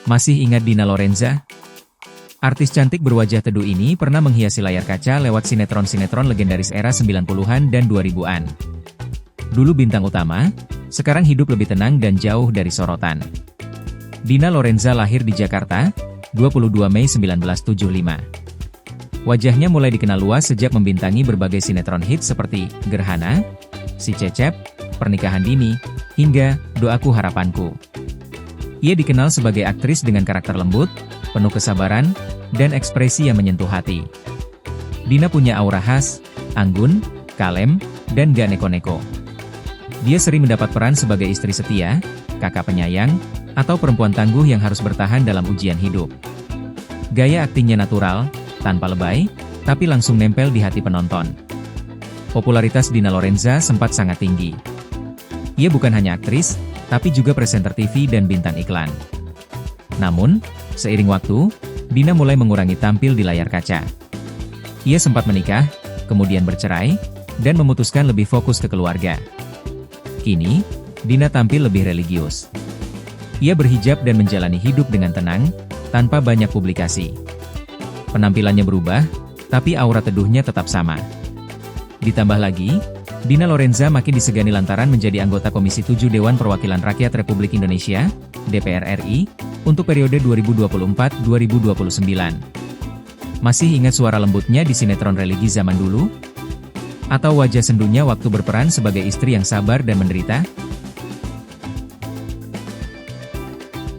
Masih ingat Dina Lorenza? Artis cantik berwajah teduh ini pernah menghiasi layar kaca lewat sinetron-sinetron legendaris era 90-an dan 2000-an. Dulu bintang utama, sekarang hidup lebih tenang dan jauh dari sorotan. Dina Lorenza lahir di Jakarta, 22 Mei 1975. Wajahnya mulai dikenal luas sejak membintangi berbagai sinetron hits seperti Gerhana, Si Cecep, Pernikahan Dini, hingga Doaku Harapanku. Ia dikenal sebagai aktris dengan karakter lembut, penuh kesabaran, dan ekspresi yang menyentuh hati. Dina punya aura khas, anggun, kalem, dan gak neko-neko. Dia sering mendapat peran sebagai istri setia, kakak penyayang, atau perempuan tangguh yang harus bertahan dalam ujian hidup. Gaya aktingnya natural, tanpa lebay, tapi langsung nempel di hati penonton. Popularitas Dina Lorenza sempat sangat tinggi. Ia bukan hanya aktris, tapi juga presenter TV dan bintang iklan. Namun, seiring waktu, Dina mulai mengurangi tampil di layar kaca. Ia sempat menikah, kemudian bercerai, dan memutuskan lebih fokus ke keluarga. Kini, Dina tampil lebih religius. Ia berhijab dan menjalani hidup dengan tenang, tanpa banyak publikasi. Penampilannya berubah, tapi aura teduhnya tetap sama. Ditambah lagi, Dina Lorenza makin disegani lantaran menjadi anggota Komisi 7 Dewan Perwakilan Rakyat Republik Indonesia, DPR RI, untuk periode 2024-2029. Masih ingat suara lembutnya di sinetron religi zaman dulu? Atau wajah sendunya waktu berperan sebagai istri yang sabar dan menderita?